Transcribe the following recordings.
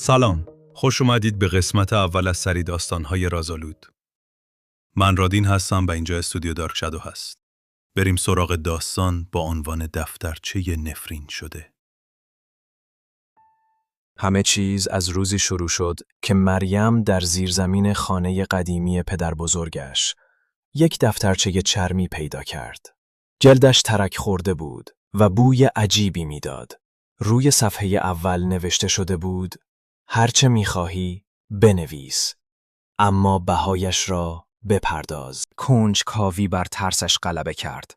سلام، خوش اومدید به قسمت اول از سری داستان‌های رازآلود. من رادین هستم و اینجا استودیو دارک شادو هست. بریم سراغ داستان با عنوان دفترچه نفرین شده. همه چیز از روزی شروع شد که مریم در زیرزمین خانه قدیمی پدر بزرگش یک دفترچه چرمی پیدا کرد. جلدش ترک خورده بود و بوی عجیبی میداد. روی صفحه اول نوشته شده بود: هرچه میخواهی بنویس، اما بهایش را بپرداز. کنجکاوی بر ترسش غلبه کرد.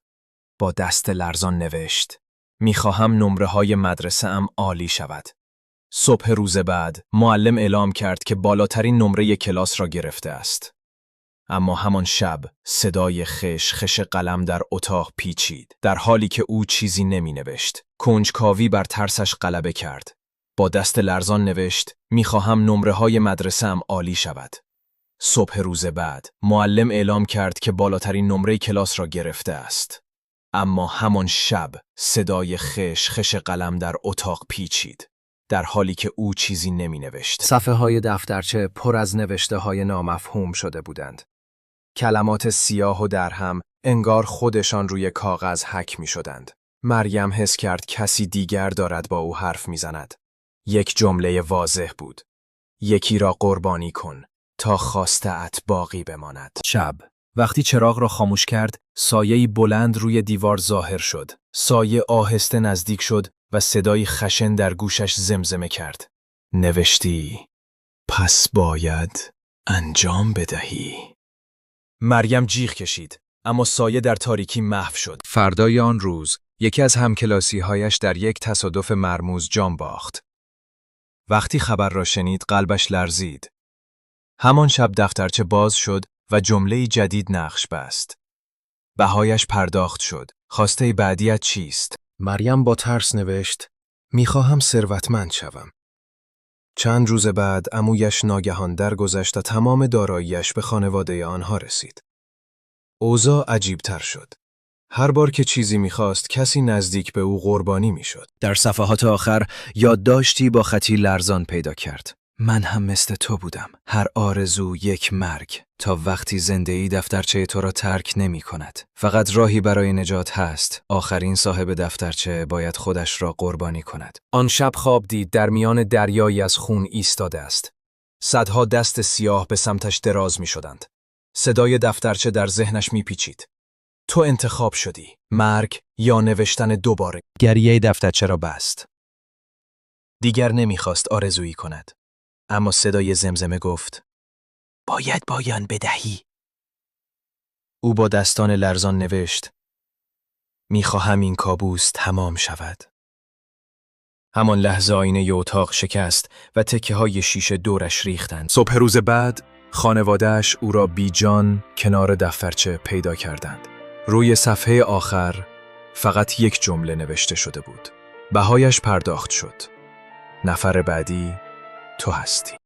با دست لرزان نوشت: میخواهم نمره‌های مدرسه‌ام عالی شود. صبح روز بعد معلم اعلام کرد که بالاترین نمره کلاس را گرفته است. اما همان شب صدای خش خش قلم در اتاق پیچید، در حالی که او چیزی نمی نوشت. کنجکاوی بر ترسش غلبه کرد. با دست لرزان نوشت: میخواهم نمره‌های مدرسه‌ام عالی شود. صبح روز بعد معلم اعلام کرد که بالاترین نمره کلاس را گرفته است. اما همان شب صدای خش خش قلم در اتاق پیچید، در حالی که او چیزی نمی نوشت. صفحه های دفترچه پر از نوشته های نامفهوم شده بودند. کلمات سیاه و درهم انگار خودشان روی کاغذ حک می شدند. مریم حس کرد کسی دیگر دارد با او حرف می زند. یک جمله واضح بود: یکی را قربانی کن تا خواسته‌ات باقی بماند. شب وقتی چراغ را خاموش کرد، سایه‌ای بلند روی دیوار ظاهر شد. سایه آهسته نزدیک شد و صدای خشن در گوشش زمزمه کرد: نوشتی، پس باید انجام بدهی. مریم جیغ کشید، اما سایه در تاریکی محو شد. فردای آن روز یکی از همکلاسی‌هایش در یک تصادف مرموز جان باخت. وقتی خبر را شنید قلبش لرزید. همان شب دفترچه باز شد و جمله‌ای جدید نقش بست. بهایش پرداخت شد. خواسته بعدیت چیست؟ مریم با ترس نوشت: میخواهم ثروتمند شوم. چند روز بعد عمویش ناگهان درگذشت و تمام داراییش به خانواده آنها رسید. اوضاع عجیب‌تر شد. هر بار که چیزی میخواست کسی نزدیک به او قربانی میشد. در صفحات آخر یادداشتی با خطی لرزان پیدا کرد: من هم مثل تو بودم. هر آرزو یک مرگ، تا وقتی زندگی دفترچه تو را ترک نمی کند. فقط راهی برای نجات هست. آخرین صاحب دفترچه باید خودش را قربانی کند. آن شب خواب دید در میان دریایی از خون ایستاده است. صدها دست سیاه به سمتش دراز می شدند. صدای دفترچه در ذهنش می پیچید. تو انتخاب شدی، مرگ یا نوشتن دوباره. گریه دفترچه را بست. دیگر نمیخواست آرزویی کند. اما صدای زمزمه گفت: باید پایان بدهی. او با دستان لرزان نوشت: میخواهم این کابوس تمام شود. همان لحظه آینه اتاق شکست و تکه های شیشه دورش ریختند. صبح روز بعد خانواده‌اش او را بیجان کنار دفترچه پیدا کردند. روی صفحه آخر فقط یک جمله نوشته شده بود: بهایش پرداخت شد. نفر بعدی تو هستی.